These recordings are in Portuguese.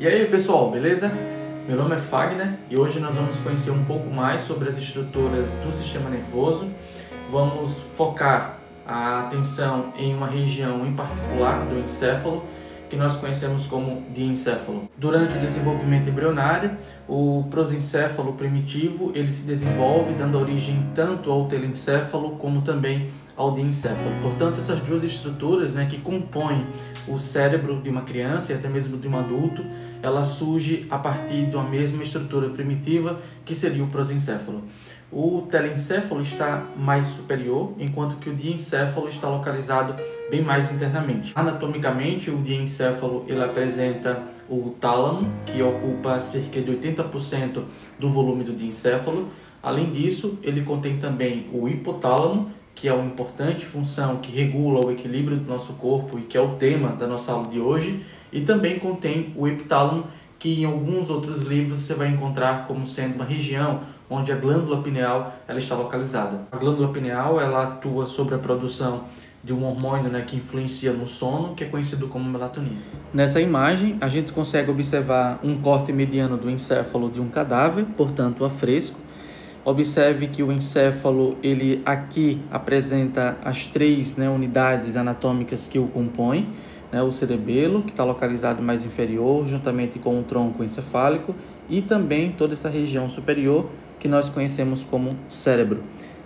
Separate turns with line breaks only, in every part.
E aí pessoal, beleza? Meu nome é Fagner e hoje nós vamos conhecer um pouco mais sobre as estruturas do sistema nervoso. Vamos focar a atenção em uma região em particular do encéfalo, que nós conhecemos como diencéfalo. Durante o desenvolvimento embrionário, o prosencéfalo primitivo ele se desenvolve dando origem tanto ao telencéfalo como também ao diencéfalo. Portanto, essas duas estruturas, que compõem o cérebro de uma criança e até mesmo de um adulto, ela surge a partir de uma mesma estrutura primitiva, que seria o prosencéfalo. O telencéfalo está mais superior, enquanto que o diencéfalo está localizado bem mais internamente. Anatomicamente, o diencéfalo ele apresenta o tálamo, que ocupa cerca de 80% do volume do diencéfalo. Além disso, ele contém também o hipotálamo, que é uma importante função que regula o equilíbrio do nosso corpo e que é o tema da nossa aula de hoje, e também contém o epitálamo, que em alguns outros livros você vai encontrar como sendo uma região onde a glândula pineal ela está localizada. A glândula pineal ela atua sobre a produção de um hormônio que influencia no sono, que é conhecido como melatonina. Nessa imagem, a gente consegue observar um corte mediano do encéfalo de um cadáver, portanto a fresco. Observe que o encéfalo ele aqui apresenta as três unidades anatômicas que o compõem, o cerebelo, que está localizado mais inferior, juntamente com o tronco encefálico, e também toda essa região superior, que nós conhecemos como cérebro.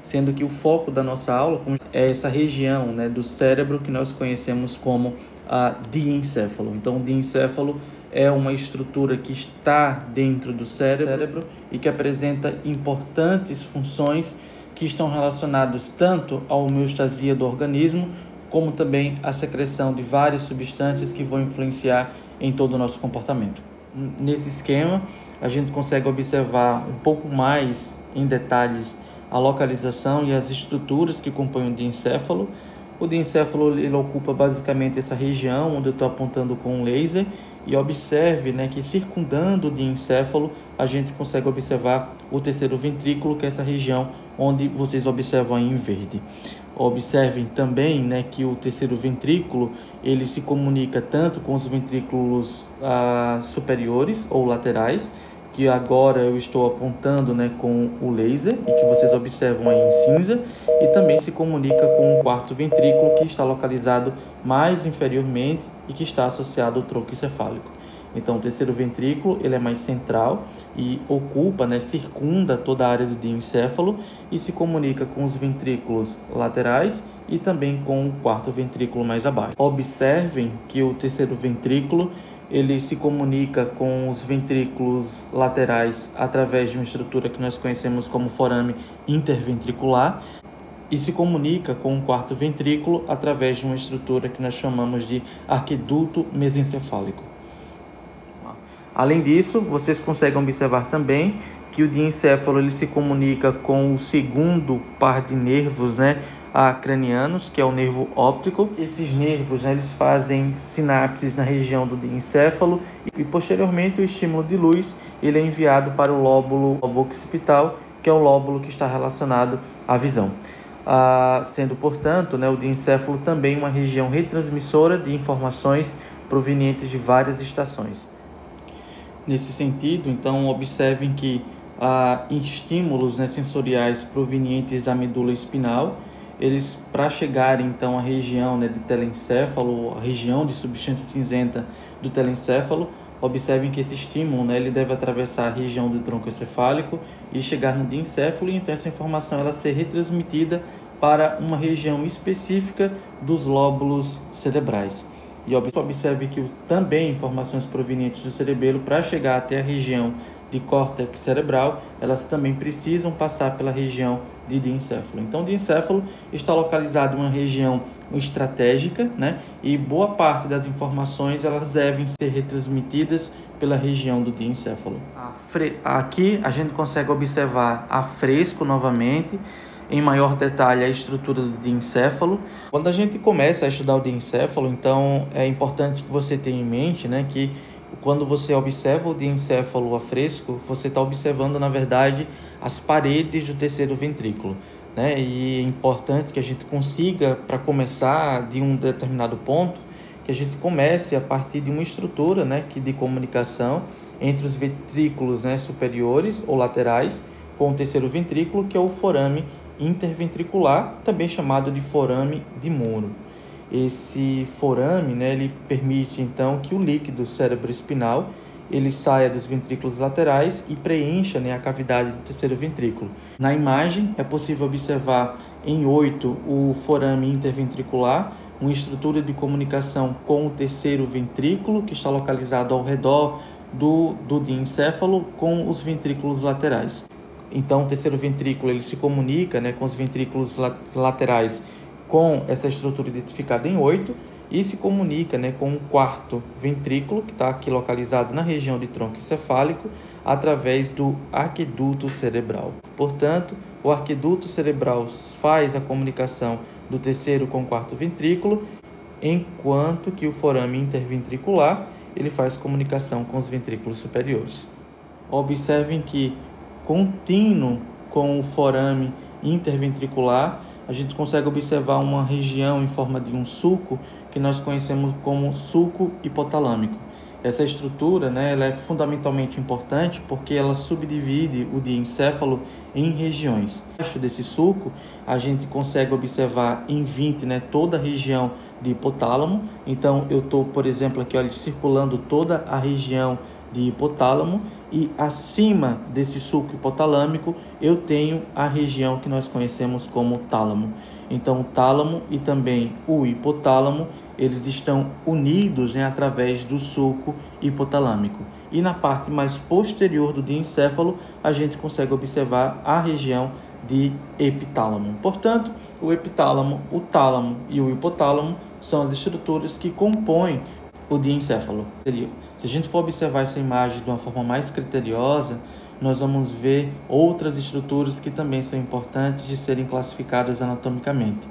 Sendo que o foco da nossa aula é essa região do cérebro que nós conhecemos como a diencéfalo. Então, o diencéfalo é uma estrutura que está dentro do cérebro e que apresenta importantes funções que estão relacionadas tanto à homeostasia do organismo, como também à secreção de várias substâncias que vão influenciar em todo o nosso comportamento. Nesse esquema, a gente consegue observar um pouco mais em detalhes a localização e as estruturas que compõem o diencéfalo. O diencéfalo ele ocupa basicamente essa região onde eu estou apontando com um laser, e observe que circundando o diencéfalo a gente consegue observar o terceiro ventrículo, que é essa região onde vocês observam aí em verde. Observem também que o terceiro ventrículo ele se comunica tanto com os ventrículos superiores ou laterais, que agora eu estou apontando com o laser e que vocês observam aí em cinza, e também se comunica com o quarto ventrículo, que está localizado mais inferiormente e que está associado ao tronco encefálico. Então, o terceiro ventrículo ele é mais central e ocupa, circunda toda a área do diencéfalo e se comunica com os ventrículos laterais e também com o quarto ventrículo mais abaixo. Observem que o terceiro ventrículo ele se comunica com os ventrículos laterais através de uma estrutura que nós conhecemos como forame interventricular e se comunica com o quarto ventrículo através de uma estrutura que nós chamamos de arquiduto mesencefálico. Além disso, vocês conseguem observar também que o diencéfalo ele se comunica com o segundo par de nervos, cranianos, que é o nervo óptico. Esses nervos eles fazem sinapses na região do diencéfalo e posteriormente o estímulo de luz ele é enviado para o lóbulo occipital, que é o lóbulo que está relacionado à visão. Sendo, portanto, o diencéfalo também uma região retransmissora de informações provenientes de várias estações. Nesse sentido, então, observem que estímulos sensoriais provenientes da medula espinal, eles, para chegarem então à região de telencéfalo, a região de substância cinzenta do telencéfalo, observem que esse estímulo ele deve atravessar a região do tronco encefálico e chegar no diencéfalo, e então essa informação ela ser retransmitida para uma região específica dos lóbulos cerebrais. E observe que também informações provenientes do cerebelo, para chegar até a região de córtex cerebral, elas também precisam passar pela região de diencéfalo. Então, o diencéfalo está localizado em uma região estratégica, e boa parte das informações elas devem ser retransmitidas pela região do diencéfalo. Aqui a gente consegue observar a fresco novamente, em maior detalhe a estrutura do diencéfalo. Quando a gente começa a estudar o diencéfalo, então é importante que você tenha em mente que quando você observa o diencéfalo a fresco, você está observando, na verdade, as paredes do terceiro ventrículo. E é importante que a gente consiga, para começar de um determinado ponto, que a gente comece a partir de uma estrutura, né, de comunicação entre os ventrículos, né, superiores ou laterais com o terceiro ventrículo, que é o forame interventricular, também chamado de forame de Monro. Esse forame, né, ele permite então que o líquido cerebroespinal ele saia dos ventrículos laterais e preencha, né, a cavidade do terceiro ventrículo. Na imagem é possível observar em 8 o forame interventricular, uma estrutura de comunicação com o terceiro ventrículo, que está localizado ao redor do diencéfalo, com os ventrículos laterais. Então, o terceiro ventrículo ele se comunica, né, com os ventrículos laterais com essa estrutura identificada em 8 e se comunica, né, com o quarto ventrículo, que está aqui localizado na região de tronco encefálico, através do aqueduto cerebral. Portanto, o aqueduto cerebral faz a comunicação do terceiro com o quarto ventrículo, enquanto que o forame interventricular ele faz comunicação com os ventrículos superiores. Observem que, contínuo com o forame interventricular, a gente consegue observar uma região em forma de um sulco que nós conhecemos como sulco hipotalâmico. Essa estrutura, né, ela é fundamentalmente importante porque ela subdivide o diencéfalo em regiões. Abaixo desse sulco, a gente consegue observar em 20, né, toda a região de hipotálamo. Então, eu estou, por exemplo, aqui olha, circulando toda a região de hipotálamo e acima desse sulco hipotalâmico eu tenho a região que nós conhecemos como tálamo. Então, o tálamo e também o hipotálamo, eles estão unidos, né, através do sulco hipotalâmico. E na parte mais posterior do diencéfalo, a gente consegue observar a região de epitálamo. Portanto, o epitálamo, o tálamo e o hipotálamo são as estruturas que compõem o diencéfalo. Se a gente for observar essa imagem de uma forma mais criteriosa, nós vamos ver outras estruturas que também são importantes de serem classificadas anatomicamente.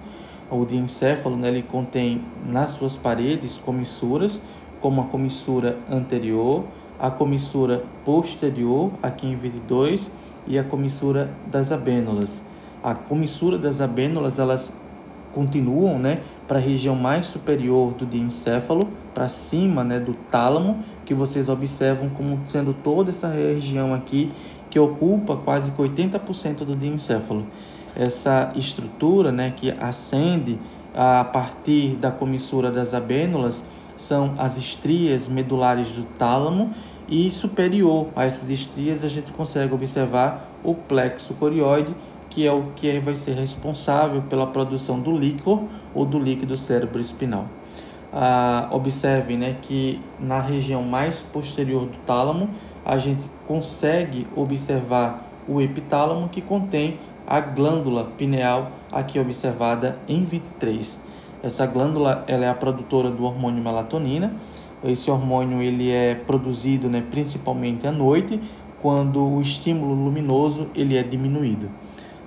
O diencéfalo, né, ele contém nas suas paredes comissuras, como a comissura anterior, a comissura posterior, aqui em V2, e a comissura das abênulas. A comissura das abênulas, elas continuam, né, para a região mais superior do diencéfalo, para cima, né, do tálamo, que vocês observam como sendo toda essa região aqui que ocupa quase 80% do diencéfalo. Essa estrutura, né, que ascende a partir da comissura das abênulas são as estrias medulares do tálamo, e superior a essas estrias a gente consegue observar o plexo corioide, que é o que vai ser responsável pela produção do líquor ou do líquido cerebroespinal. Observem, né, que na região mais posterior do tálamo a gente consegue observar o epitálamo, que contém a glândula pineal, aqui observada em 23. Essa glândula ela é a produtora do hormônio melatonina. Esse hormônio ele é produzido, né, principalmente à noite, quando o estímulo luminoso ele é diminuído.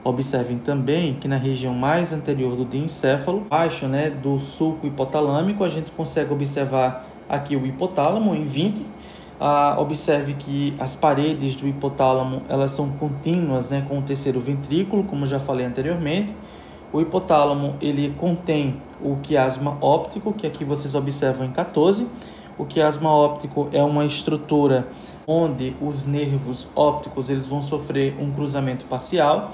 Observem também que na região mais anterior do diencéfalo, abaixo, né, do sulco hipotalâmico, a gente consegue observar aqui o hipotálamo em 20. Observe que as paredes do hipotálamo elas são contínuas, né, com o terceiro ventrículo, como já falei anteriormente. O hipotálamo ele contém o quiasma óptico, que aqui vocês observam em 14. O quiasma óptico é uma estrutura onde os nervos ópticos eles vão sofrer um cruzamento parcial.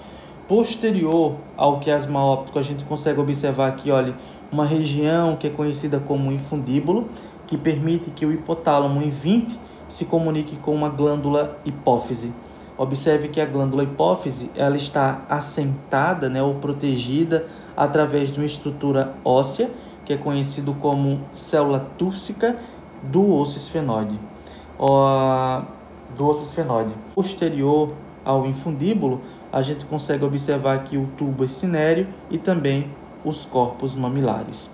Posterior ao quiasma óptico, a gente consegue observar aqui, olha, uma região que é conhecida como infundíbulo, que permite que o hipotálamo em 20 se comunique com uma glândula hipófise. Observe que a glândula hipófise ela está assentada, né, ou protegida através de uma estrutura óssea, que é conhecido como célula túrcica do osso esfenoide. Posterior ao infundíbulo, a gente consegue observar aqui o tubo cinério e também os corpos mamilares.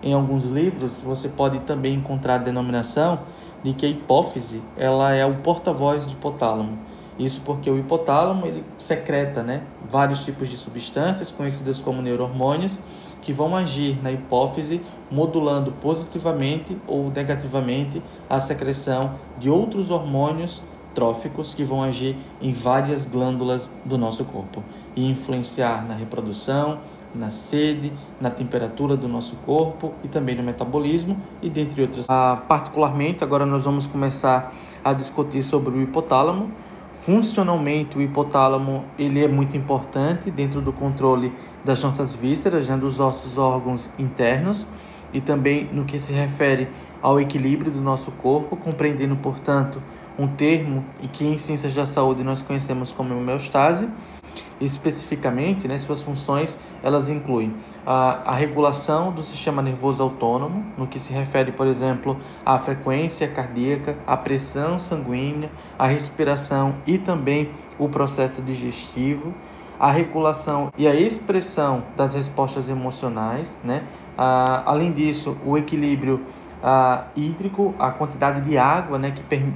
Em alguns livros, você pode também encontrar a denominação de que a hipófise ela é o porta-voz do hipotálamo. Isso porque o hipotálamo ele secreta, né, vários tipos de substâncias conhecidas como neurohormônios que vão agir na hipófise, modulando positivamente ou negativamente a secreção de outros hormônios tróficos que vão agir em várias glândulas do nosso corpo e influenciar na reprodução, na sede, na temperatura do nosso corpo e também no metabolismo e dentre outras. Particularmente, agora nós vamos começar a discutir sobre o hipotálamo. Funcionalmente, o hipotálamo ele é muito importante dentro do controle das nossas vísceras, né, dos nossos órgãos internos e também no que se refere ao equilíbrio do nosso corpo, compreendendo, portanto, um termo que em ciências da saúde nós conhecemos como homeostase. Especificamente, né, suas funções elas incluem a regulação do sistema nervoso autônomo, no que se refere, por exemplo, à frequência cardíaca, à pressão sanguínea, à respiração e também o processo digestivo, a regulação e a expressão das respostas emocionais, né? Além disso, o equilíbrio hídrico, a quantidade de água, né,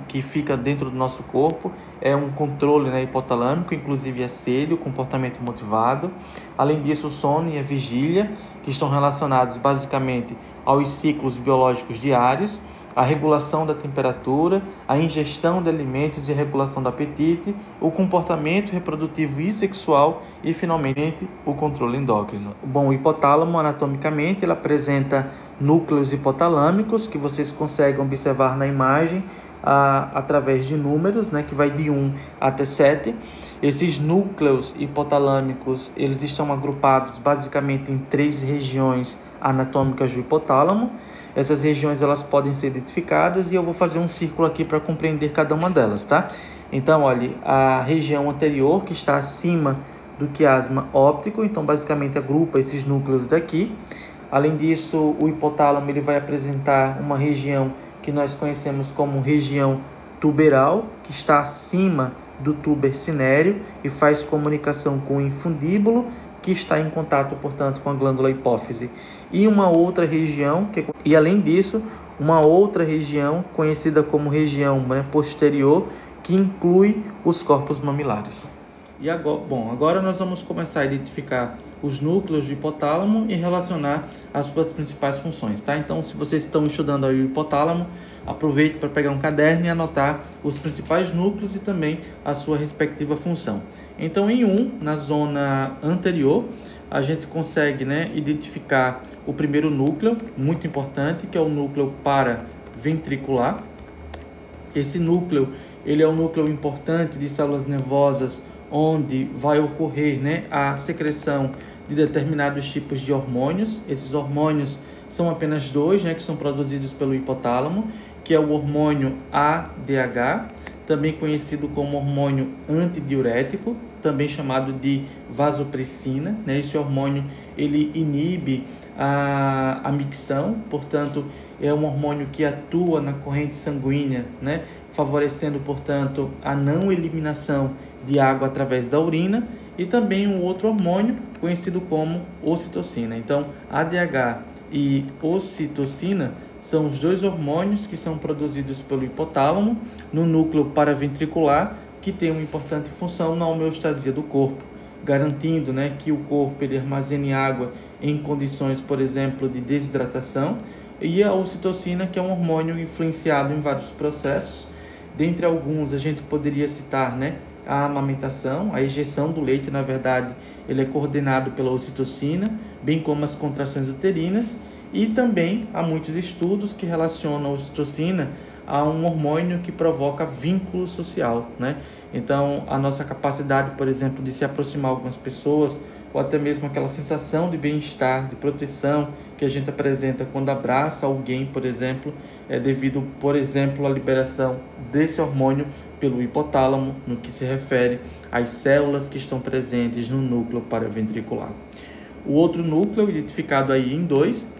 que fica dentro do nosso corpo, é um controle, né, hipotalâmico, inclusive a sede, o comportamento motivado. Além disso, o sono e a vigília, que estão relacionados basicamente aos ciclos biológicos diários, a regulação da temperatura, a ingestão de alimentos e a regulação do apetite, o comportamento reprodutivo e sexual e, finalmente, o controle endócrino. Bom, o hipotálamo, anatomicamente, ele apresenta núcleos hipotalâmicos, que vocês conseguem observar na imagem através de números, né, que vai de 1 até 7. Esses núcleos hipotalâmicos, eles estão agrupados basicamente em 3 regiões anatômicas do hipotálamo. Essas regiões elas podem ser identificadas e eu vou fazer um círculo aqui para compreender cada uma delas, tá? Então, olha, a região anterior que está acima do quiasma óptico, então basicamente agrupa esses núcleos daqui. Além disso, o hipotálamo ele vai apresentar uma região que nós conhecemos como região tuberal, que está acima do túber cinéreo e faz comunicação com o infundíbulo, que está em contato, portanto, com a glândula hipófise. E uma outra região, e além disso, uma outra região conhecida como região, né, posterior, que inclui os corpos mamilares. E agora nós vamos começar a identificar os núcleos do hipotálamo e relacionar as suas principais funções, tá? Então, se vocês estão estudando aí o hipotálamo, aproveite para pegar um caderno e anotar os principais núcleos e também a sua respectiva função. Então, na zona anterior, a gente consegue, né, identificar o primeiro núcleo, muito importante, que é o núcleo paraventricular. Esse núcleo, ele é um núcleo importante de células nervosas, onde vai ocorrer, né, a secreção de determinados tipos de hormônios. Esses hormônios são apenas 2, né, que são produzidos pelo hipotálamo, que é o hormônio ADH, também conhecido como hormônio antidiurético, também chamado de vasopressina, né? Esse hormônio ele inibe a micção, portanto, é um hormônio que atua na corrente sanguínea, né? Favorecendo, portanto, a não eliminação de água através da urina, e também um outro hormônio conhecido como ocitocina. Então, ADH e ocitocina são os 2 hormônios que são produzidos pelo hipotálamo no núcleo paraventricular, que tem uma importante função na homeostasia do corpo, garantindo, né, que o corpo ele armazene água em condições, por exemplo, de desidratação, e a ocitocina, que é um hormônio influenciado em vários processos. Dentre alguns, a gente poderia citar, né, a amamentação, a ejeção do leite, na verdade, ele é coordenado pela ocitocina, bem como as contrações uterinas, e também há muitos estudos que relacionam a ocitocina a um hormônio que provoca vínculo social, né? Então, a nossa capacidade, por exemplo, de se aproximar de algumas pessoas, ou até mesmo aquela sensação de bem-estar, de proteção que a gente apresenta quando abraça alguém, por exemplo, é devido, por exemplo, à liberação desse hormônio pelo hipotálamo, no que se refere às células que estão presentes no núcleo paraventricular. O outro núcleo, identificado aí em 2,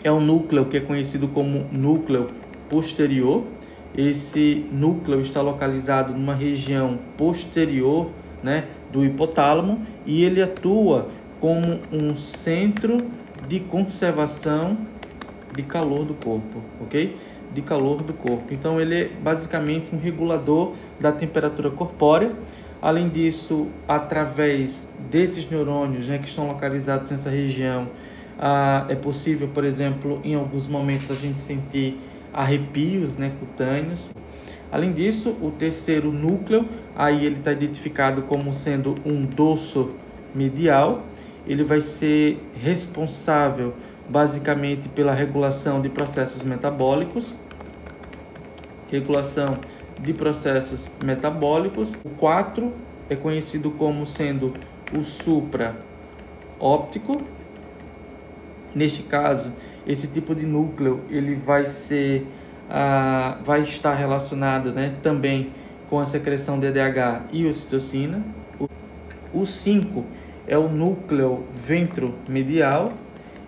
é um núcleo que é conhecido como núcleo posterior. Esse núcleo está localizado numa região posterior, né, do hipotálamo, e ele atua como um centro de conservação de calor do corpo, ok? De calor do corpo. Então, ele é basicamente um regulador da temperatura corpórea. Além disso, através desses neurônios, né, que estão localizados nessa região, é possível, por exemplo, em alguns momentos a gente sentir arrepios, né, cutâneos. Além disso, o terceiro núcleo, aí ele está identificado como sendo um dorso medial. ele vai ser responsável basicamente pela regulação de processos metabólicos. O 4 é conhecido como sendo o supraóptico. Neste caso, esse tipo de núcleo ele vai estar relacionado, né, também com a secreção de DHA e ocitocina. O 5 é o núcleo ventromedial.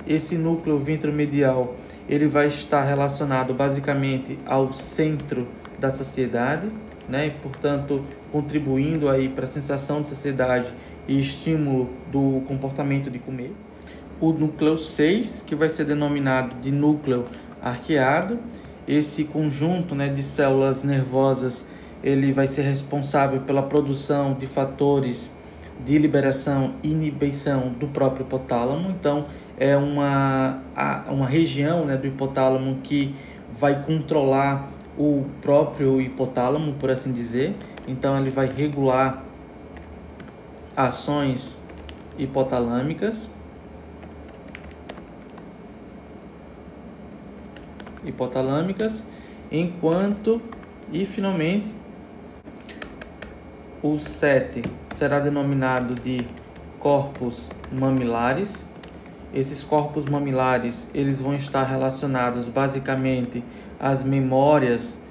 Esse núcleo ventromedial ele vai estar relacionado basicamente ao centro da saciedade, né, e portanto contribuindo aí para a sensação de saciedade e estímulo do comportamento de comer. O núcleo 6, que vai ser denominado de núcleo arqueado. Esse conjunto, né, de células nervosas ele vai ser responsável pela produção de fatores de liberação e inibição do próprio hipotálamo. Então, é uma região, né, do hipotálamo que vai controlar o próprio hipotálamo, por assim dizer. Então, ele vai regular ações hipotalâmicas. E finalmente o 7 será denominado de corpos mamilares. Esses corpos mamilares eles vão estar relacionados basicamente às memórias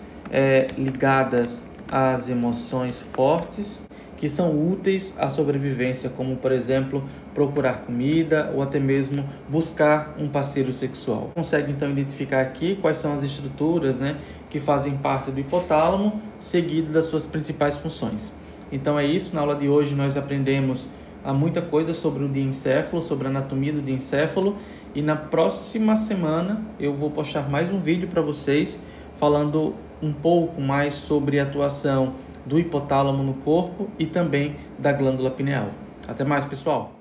ligadas às emoções fortes que são úteis à sobrevivência, como por exemplo procurar comida ou até mesmo buscar um parceiro sexual. Consegue então identificar aqui quais são as estruturas, né, que fazem parte do hipotálamo, seguido das suas principais funções. Então é isso, na aula de hoje nós aprendemos muita coisa sobre o diencéfalo, sobre a anatomia do diencéfalo, e na próxima semana eu vou postar mais um vídeo para vocês falando um pouco mais sobre a atuação do hipotálamo no corpo e também da glândula pineal. Até mais, pessoal!